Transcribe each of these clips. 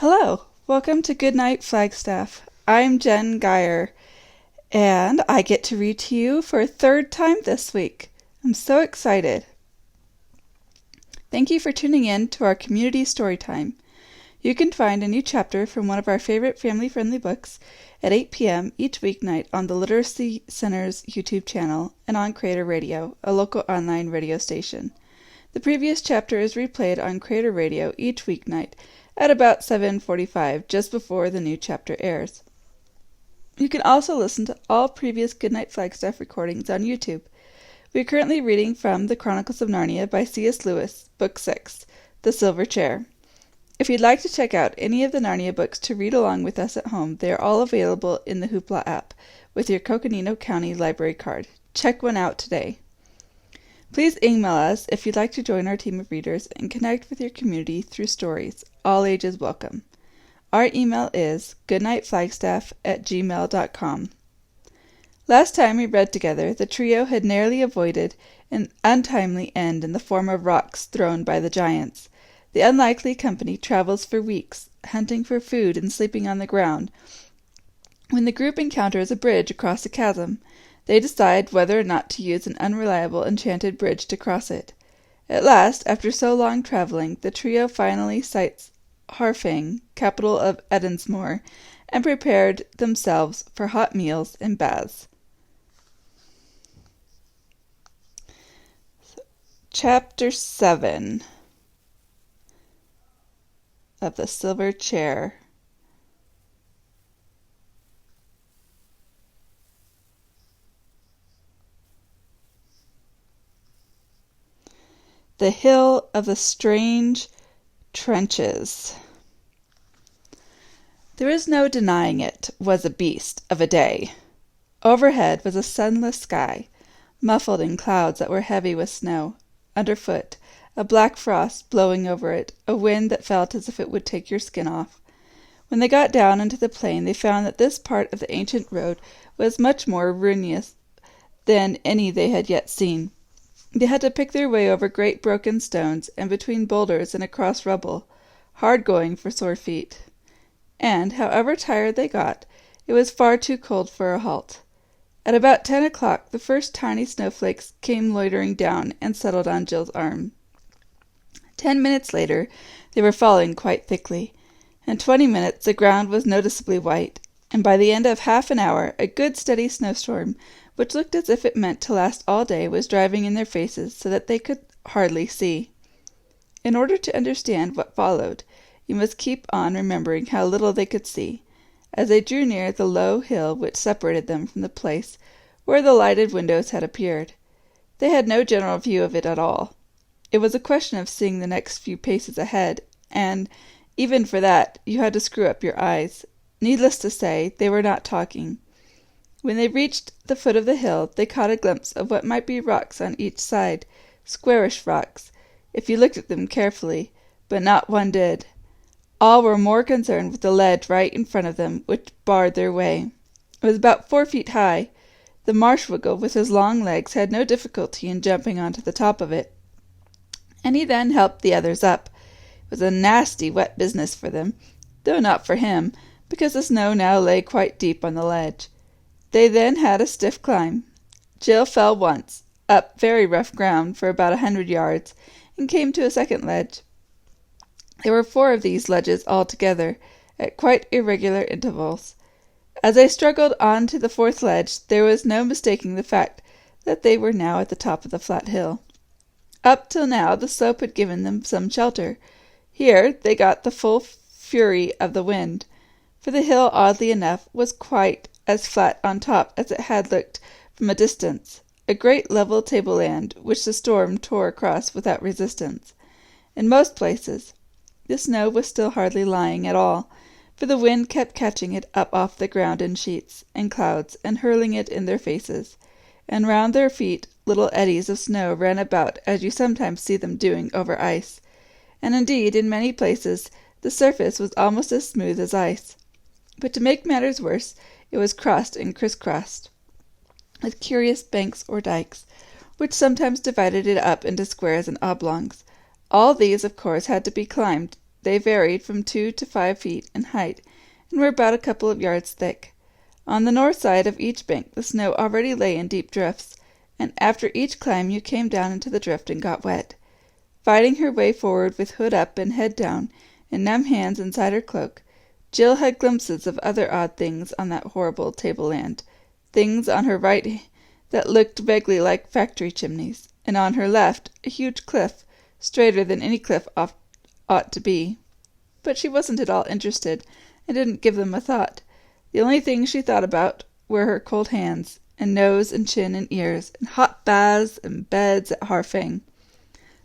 Hello, welcome to Goodnight Flagstaff. I'm Jenn Geyer, and I get to read to you for a third time this week. I'm so excited. Thank you for tuning in to our community story time. You can find a new chapter from one of our favorite family-friendly books at 8 p.m. each weeknight on the Literacy Center's YouTube channel and on Creator Radio, a local online radio station. The previous chapter is replayed on Creator Radio each weeknight at about 7:45, just before the new chapter airs. You can also listen to all previous Goodnight Flagstaff recordings on YouTube. We are currently reading from The Chronicles of Narnia by C.S. Lewis, Book 6, The Silver Chair. If you'd like to check out any of the Narnia books to read along with us at home, they are all available in the Hoopla app with your Coconino County Library card. Check one out today. Please email us if you'd like to join our team of readers and connect with your community through stories. All ages welcome. Our email is goodnightflagstaff@gmail.com. Last time we read together, the trio had narrowly avoided an untimely end in the form of rocks thrown by the giants. The unlikely company travels for weeks, hunting for food and sleeping on the ground. When the group encounters a bridge across a chasm, they decide whether or not to use an unreliable enchanted bridge to cross it. At last, after so long traveling, the trio finally sights Harfang, capital of Edensmore, and prepared themselves for hot meals and baths. Chapter 7 of The Silver Chair. The Hill of the Strange Trenches. There is no denying it was a beast of a day. Overhead was a sunless sky, muffled in clouds that were heavy with snow. Underfoot, a black frost blowing over it, a wind that felt as if it would take your skin off. When they got down into the plain, they found that this part of the ancient road was much more ruinous than any they had yet seen. They had to pick their way over great broken stones and between boulders and across rubble, hard going for sore feet. And, however tired they got, it was far too cold for a halt. At about 10 o'clock, the first tiny snowflakes came loitering down and settled on Jill's arm. 10 minutes later, they were falling quite thickly. In 20 minutes, the ground was noticeably white, and by the end of half an hour, a good steady snowstorm, which looked as if it meant to last all day, was driving in their faces so that they could hardly see. In order to understand what followed, you must keep on remembering how little they could see, as they drew near the low hill which separated them from the place where the lighted windows had appeared. They had no general view of it at all. It was a question of seeing the next few paces ahead, and, even for that, you had to screw up your eyes. Needless to say, they were not talking. When they reached the foot of the hill, they caught a glimpse of what might be rocks on each side, squarish rocks, if you looked at them carefully, but not one did. All were more concerned with the ledge right in front of them, which barred their way. It was about 4 feet high. The marsh-wiggle, with his long legs, had no difficulty in jumping onto the top of it, and he then helped the others up. It was a nasty wet business for them, though not for him, because the snow now lay quite deep on the ledge. They then had a stiff climb. Jill fell once, up very rough ground for about 100 yards, and came to a second ledge. There were 4 of these ledges altogether, at quite irregular intervals. As they struggled on to the 4th ledge, there was no mistaking the fact that they were now at the top of the flat hill. Up till now the slope had given them some shelter. Here they got the full fury of the wind, for the hill, oddly enough, was quite as flat on top as it had looked from a distance, a great level tableland which the storm tore across without resistance. In most places, the snow was still hardly lying at all, for the wind kept catching it up off the ground in sheets and clouds and hurling it in their faces, and round their feet little eddies of snow ran about as you sometimes see them doing over ice, and indeed in many places the surface was almost as smooth as ice. But to make matters worse, it was crossed and crisscrossed with curious banks or dikes, which sometimes divided it up into squares and oblongs. All these, of course, had to be climbed They varied from 2 to 5 feet in height, and were about a couple of yards thick. On the north side of each bank the snow already lay in deep drifts, and after each climb you came down into the drift and got wet. Fighting her way forward with hood up and head down, and numb hands inside her cloak, Jill had glimpses of other odd things on that horrible tableland, things on her right that looked vaguely like factory chimneys, and on her left a huge cliff, straighter than any cliff ought to be. But she wasn't at all interested, and didn't give them a thought. The only things she thought about were her cold hands, and nose and chin and ears, and hot baths and beds at Harfang.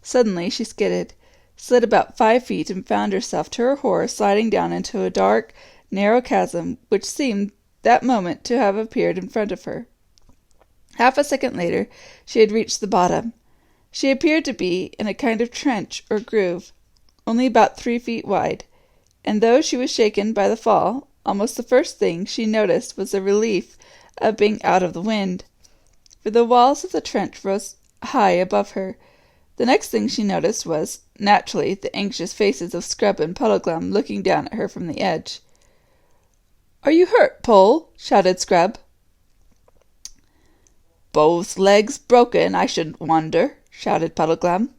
Suddenly she skidded, slid about 5 feet, and found herself, to her horror, sliding down into a dark, narrow chasm which seemed that moment to have appeared in front of her. Half a second later she had reached the bottom. She appeared to be in a kind of trench or groove, only about 3 feet wide, and though she was shaken by the fall, almost the first thing she noticed was the relief of being out of the wind, for the walls of the trench rose high above her. The next thing she noticed was, naturally, the anxious faces of Scrub and Puddleglum looking down at her from the edge. "Are you hurt, Pole?" shouted Scrub. "Both legs broken, I shouldn't wonder," shouted Puddleglum.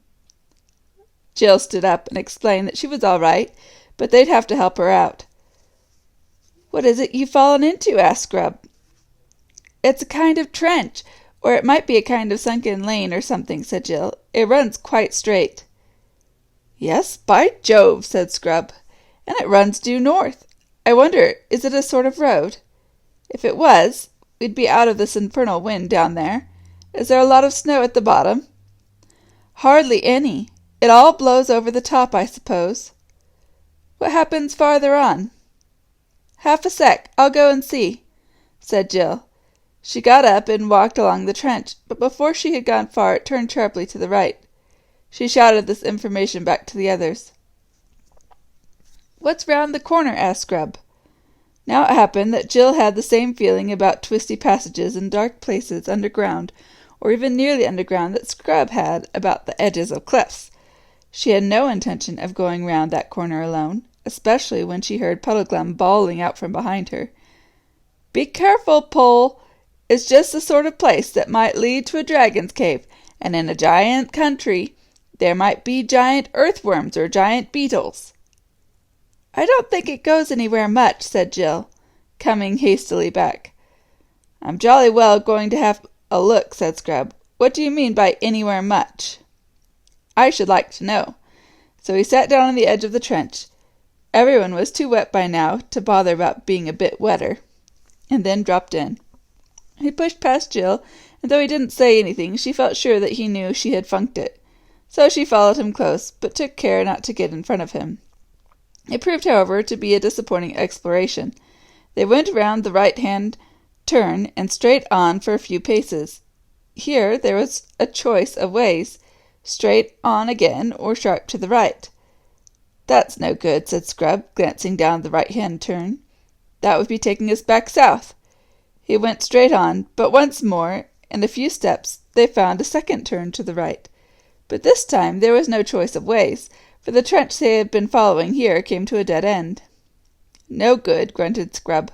Jill stood up and explained that she was all right, but they'd have to help her out. "What is it you've fallen into?" asked Scrub. "It's a kind of trench, or it might be a kind of sunken lane or something," said Jill. "It runs quite straight." "Yes, by Jove," said Scrub, "and it runs due north. I wonder, is it a sort of road? If it was, we'd be out of this infernal wind down there. Is there a lot of snow at the bottom?" "Hardly any. It all blows over the top, I suppose." "What happens farther on?" "Half a sec, I'll go and see," said Jill. She got up and walked along the trench, but before she had gone far it turned sharply to the right. She shouted this information back to the others. "What's round the corner?" asked Scrub. Now it happened that Jill had the same feeling about twisty passages and dark places underground, or even nearly underground, that Scrub had about the edges of cliffs. She had no intention of going round that corner alone, especially when she heard Puddleglum bawling out from behind her. "Be careful, Pole! It's just the sort of place that might lead to a dragon's cave, and in a giant country there might be giant earthworms or giant beetles." "I don't think it goes anywhere much," said Jill, coming hastily back. "I'm jolly well going to have a look," said Scrub. "What do you mean by anywhere much?" "I should like to know." So he sat down on the edge of the trench. Everyone was too wet by now to bother about being a bit wetter, and then dropped in. He pushed past Jill, and though he didn't say anything, she felt sure that he knew she had funked it. So she followed him close, but took care not to get in front of him. It proved, however, to be a disappointing exploration. They went round the right-hand turn and straight on for a few paces. Here there was a choice of ways, straight on again or sharp to the right. "That's no good," said Scrub, glancing down the right-hand turn. "That would be taking us back south." He went straight on, but once more, in a few steps, they found a second turn to the right. But this time there was no choice of ways, for the trench they had been following here came to a dead end. "No good," grunted Scrub.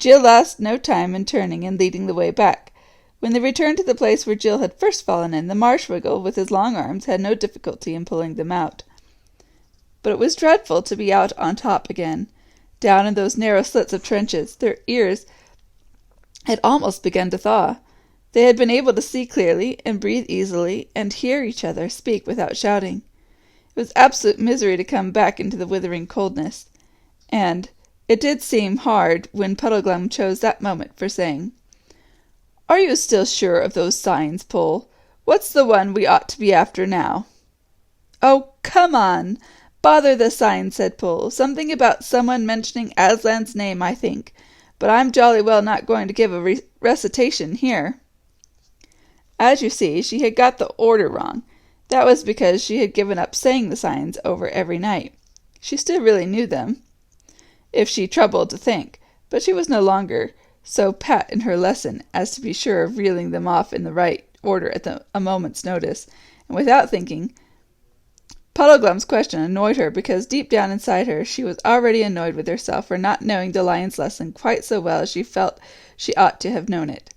Jill lost no time in turning and leading the way back. When they returned to the place where Jill had first fallen in, the Marshwiggle, with his long arms, had no difficulty in pulling them out. But it was dreadful to be out on top again, down in those narrow slits of trenches. Their ears had almost begun to thaw. They had been able to see clearly and breathe easily and hear each other speak without shouting. It was absolute misery to come back into the withering coldness, and it did seem hard when Puddleglum chose that moment for saying, "Are you still sure of those signs, Pole? What's the one we ought to be after now?" "Oh, come on! Bother the signs," said Pole. "Something about someone mentioning Aslan's name, I think. But I'm jolly well not going to give a recitation here." As you see, she had got the order wrong. That was because she had given up saying the signs over every night. She still really knew them, if she troubled to think, but she was no longer so pat in her lesson as to be sure of reeling them off in the right order at a moment's notice, and without thinking. Puddleglum's question annoyed her because deep down inside her she was already annoyed with herself for not knowing the lion's lesson quite so well as she felt she ought to have known it.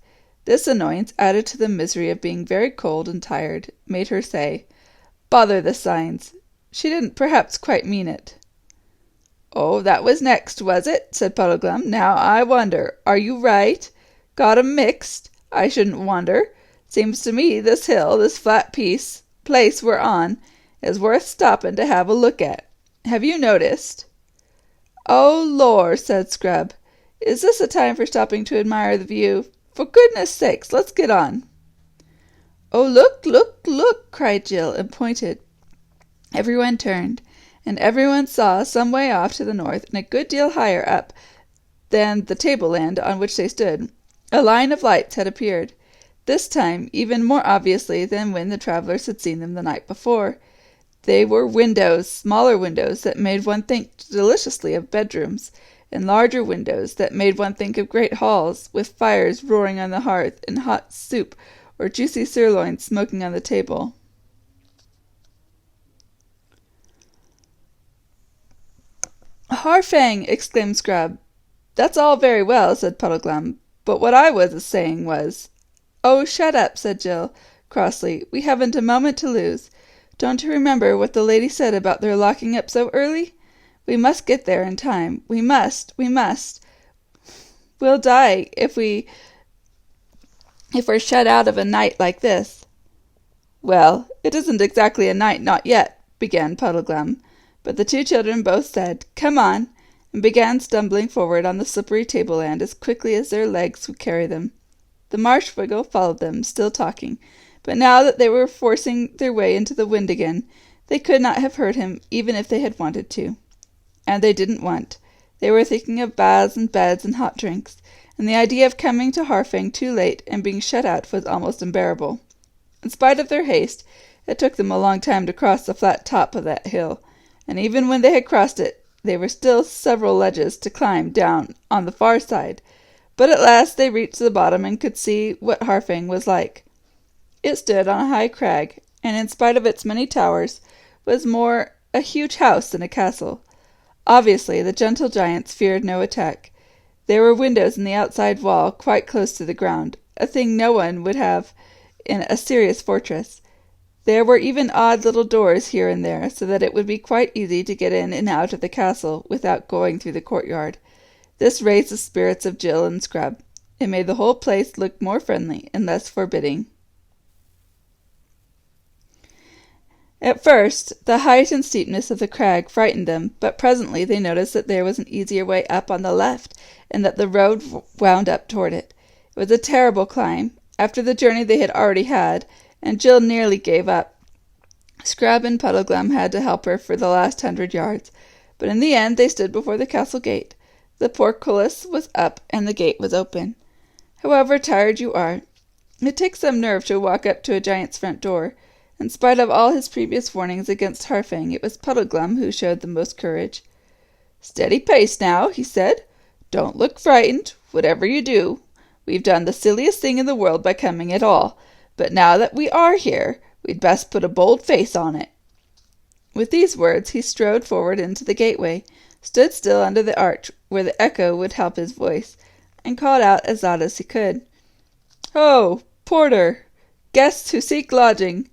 This annoyance, added to the misery of being very cold and tired, made her say, "Bother the signs." She didn't perhaps quite mean it. "Oh, that was next, was it?" said Puddleglum. "Now I wonder, are you right? Got 'em mixed? I shouldn't wonder. Seems to me this hill, this flat place we're on, is worth stopping to have a look at. Have you noticed?" "Oh, lor," said Scrub. "Is this a time for stopping to admire the view? For goodness sakes, let's get on." "Oh, look, look, look," cried Jill, and pointed. Everyone turned, and everyone saw, some way off to the north, and a good deal higher up than the tableland on which they stood, a line of lights had appeared, this time even more obviously than when the travellers had seen them the night before. They were windows, smaller windows that made one think deliciously of bedrooms, and larger windows that made one think of great halls, with fires roaring on the hearth, and hot soup or juicy sirloin smoking on the table. "Harfang!" exclaimed Scrub. "That's all very well," said Puddleglum, "but what I was a-saying was—" "Oh, shut up," said Jill, crossly. "We haven't a moment to lose. Don't you remember what the lady said about their locking up so early? We must get there in time. We must. We'll die if we're shut out of a night like this." "Well, it isn't exactly a night, not yet," began Puddleglum, but the two children both said, "Come on," and began stumbling forward on the slippery tableland as quickly as their legs would carry them. The Marshwiggle followed them, still talking, but now that they were forcing their way into the wind again, they could not have heard him even if they had wanted to. And they didn't want. They were thinking of baths and beds and hot drinks, and the idea of coming to Harfang too late and being shut out was almost unbearable. In spite of their haste, it took them a long time to cross the flat top of that hill, and even when they had crossed it, there were still several ledges to climb down on the far side. But at last they reached the bottom and could see what Harfang was like. It stood on a high crag, and in spite of its many towers, was more a huge house than a castle. Obviously, the gentle giants feared no attack. There were windows in the outside wall quite close to the ground, a thing no one would have in a serious fortress. There were even odd little doors here and there, so that it would be quite easy to get in and out of the castle without going through the courtyard. This raised the spirits of Jill and Scrub. It made the whole place look more friendly and less forbidding. At first, the height and steepness of the crag frightened them, but presently they noticed that there was an easier way up on the left, and that the road wound up toward it. It was a terrible climb, after the journey they had already had, and Jill nearly gave up. Scrub and Puddleglum had to help her for the last 100 yards, but in the end they stood before the castle gate. The portcullis was up, and the gate was open. However tired you are, it takes some nerve to walk up to a giant's front door. In spite of all his previous warnings against Harfang, it was Puddleglum who showed the most courage. "Steady pace now," he said. "Don't look frightened, whatever you do. We've done the silliest thing in the world by coming at all, but now that we are here, we'd best put a bold face on it." With these words he strode forward into the gateway, stood still under the arch where the echo would help his voice, and called out as loud as he could, "Ho, porter! Guests who seek lodging!"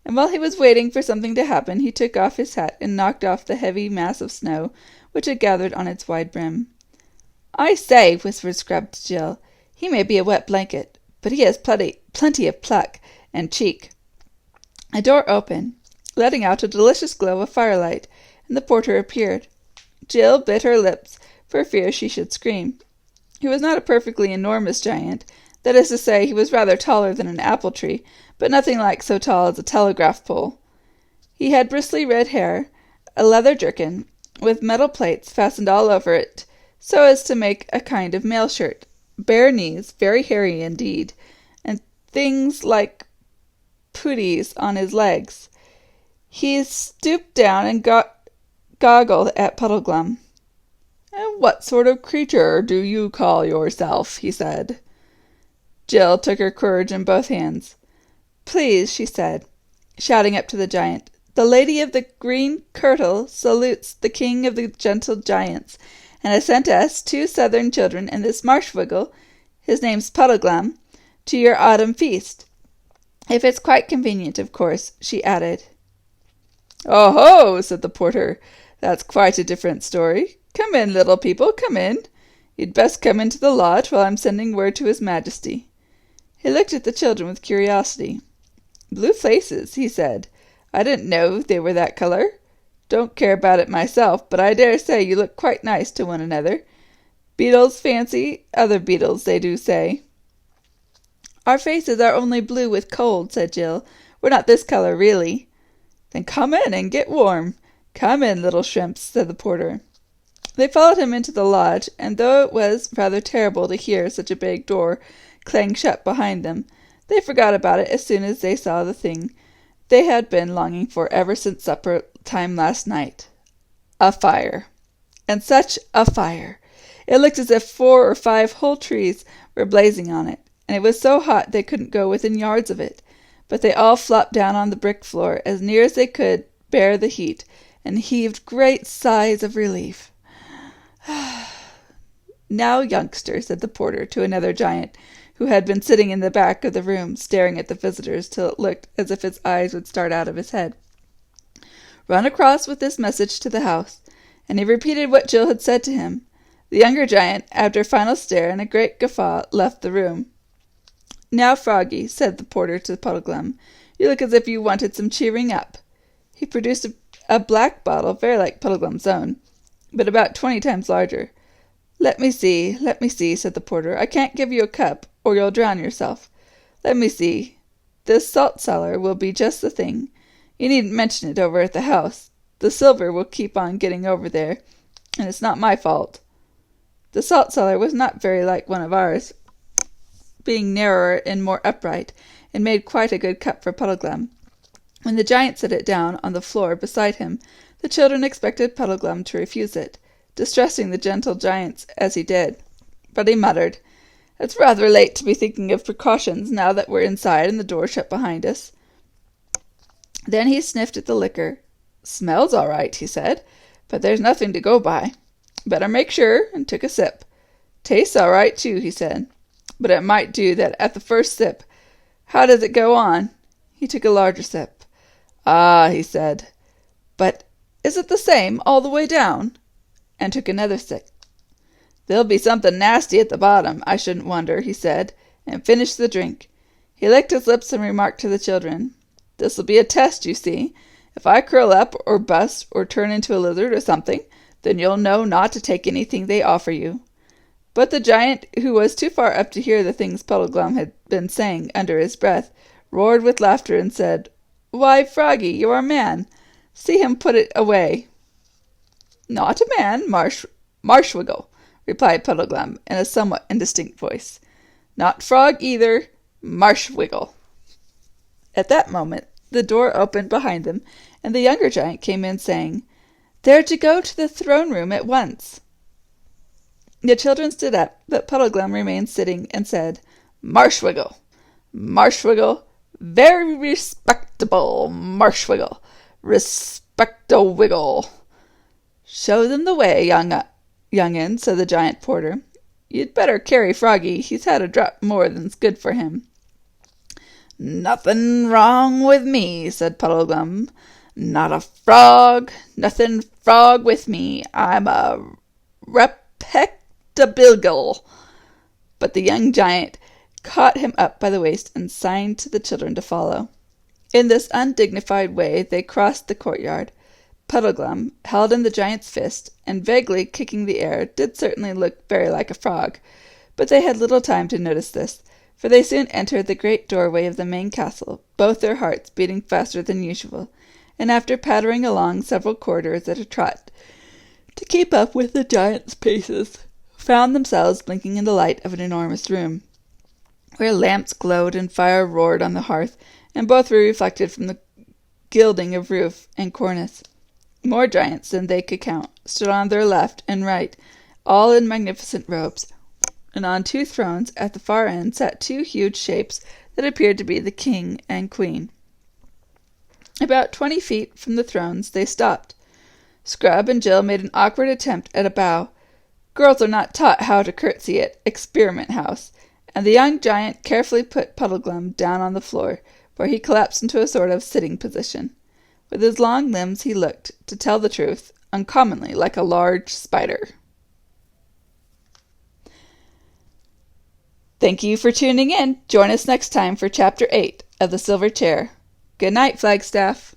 And while he was waiting for something to happen, he took off his hat and knocked off the heavy mass of snow which had gathered on its wide brim. "I say," whispered Scrub to Jill, "he may be a wet blanket, but he has plenty of pluck and cheek." A door opened, letting out a delicious glow of firelight, and the porter appeared. Jill bit her lips for fear she should scream. He was not a perfectly enormous giant, that is to say, he was rather taller than an apple tree, but nothing like so tall as a telegraph pole. He had bristly red hair, a leather jerkin, with metal plates fastened all over it, so as to make a kind of mail shirt, bare knees, very hairy indeed, and things like puttees on his legs. He stooped down and goggled at Puddleglum. "And what sort of creature do you call yourself?" he said. Jill took her courage in both hands. "Please," she said, shouting up to the giant, The lady of the green kirtle salutes the king of the gentle giants, and has sent us 2 southern children and this marshwiggle, his name's Puddleglam, to your autumn feast. If it's quite convenient, of course," she added. "Oh-ho!" said the porter. "That's quite a different story. Come in, little people, come in. You'd best come into the lodge while I'm sending word to His Majesty." He looked at the children with curiosity. "Blue faces," he said. "I didn't know they were that color. Don't care about it myself, but I dare say you look quite nice to one another. Beetles fancy other beetles, they do say." "Our faces are only blue with cold," said Jill. "We're not this color, really." "Then come in and get warm. Come in, little shrimps," said the porter. They followed him into the lodge, and though it was rather terrible to hear such a big door clang shut behind them, they forgot about it as soon as they saw the thing they had been longing for ever since supper time last night. A fire. And such a fire! It looked as if 4 or 5 whole trees were blazing on it, and it was so hot they couldn't go within yards of it. But they all flopped down on the brick floor as near as they could bear the heat, and heaved great sighs of relief. "Now, youngster," said the porter to another giant, who had been sitting in the back of the room, staring at the visitors till it looked as if his eyes would start out of his head, "run across with this message to the house." And he repeated what Jill had said to him. The younger giant, after a final stare and a great guffaw, left the room. "Now, Froggy," said the porter to Puddleglam, "you look as if you wanted some cheering up." He produced a black bottle, very like Puddleglam's own, but about 20 times larger. Let me see," said the porter. "I can't give you a cup, or you'll drown yourself. Let me see. This salt cellar will be just the thing. You needn't mention it over at the house. The silver will keep on getting over there, and it's not my fault." The salt cellar was not very like one of ours, being narrower and more upright, and made quite a good cup for Puddleglam. When the giant set it down on the floor beside him, the children expected Puddleglam to refuse it, distressing the gentle giants as he did. But he muttered, "It's rather late to be thinking of precautions now that we're inside and the door shut behind us." Then he sniffed at the liquor. "Smells all right," he said, "but there's nothing to go by. Better make sure," and took a sip. "Tastes all right, too," he said, "but it might do that at the first sip. How does it go on?" He took a larger sip. "Ah," he said, "but is it the same all the way down?" And took another sip. "There'll be something nasty at the bottom, I shouldn't wonder," he said, and finished the drink. He licked his lips and remarked to the children, "This'll be a test, you see. If I curl up or bust or turn into a lizard or something, then you'll know not to take anything they offer you." But the giant, who was too far up to hear the things Puddleglam had been saying under his breath, roared with laughter and said, "Why, Froggy, you're a man. See him put it away." "Not a man, Marshwiggle," replied Puddleglam in a somewhat indistinct voice. "Not frog either, Marshwiggle." At that moment the door opened behind them, and the younger giant came in, saying, "They're to go to the throne room at once." The children stood up, but Puddleglam remained sitting and said, "Marshwiggle, Marshwiggle, very respectable Marshwiggle, respect-a-wiggle." "Show them the way, young'un," said the giant porter. "You'd better carry Froggy. He's had a drop more than's good for him." "Nothing wrong with me," said Puddleglam. "Not a frog, nothing frog with me. I'm a repectabilgle." But the young giant caught him up by the waist and signed to the children to follow. In this undignified way they crossed the courtyard. Puddleglam held in the giant's fist, and vaguely kicking the air, did certainly look very like a frog, but they had little time to notice this, for they soon entered the great doorway of the main castle, both their hearts beating faster than usual, and after pattering along several corridors at a trot, to keep up with the giant's paces, found themselves blinking in the light of an enormous room, where lamps glowed and fire roared on the hearth, and both were reflected from the gilding of roof and cornice. More giants than they could count stood on their left and right, all in magnificent robes, and on 2 thrones at the far end sat 2 huge shapes that appeared to be the king and queen. About 20 feet from the thrones they stopped. Scrub and Jill made an awkward attempt at a bow. Girls are not taught how to curtsy at Experiment House, and the young giant carefully put Puddleglum down on the floor, where he collapsed into a sort of sitting position. With his long limbs he looked, to tell the truth, uncommonly like a large spider. Thank you for tuning in. Join us next time for Chapter 8 of The Silver Chair. Good night, Flagstaff.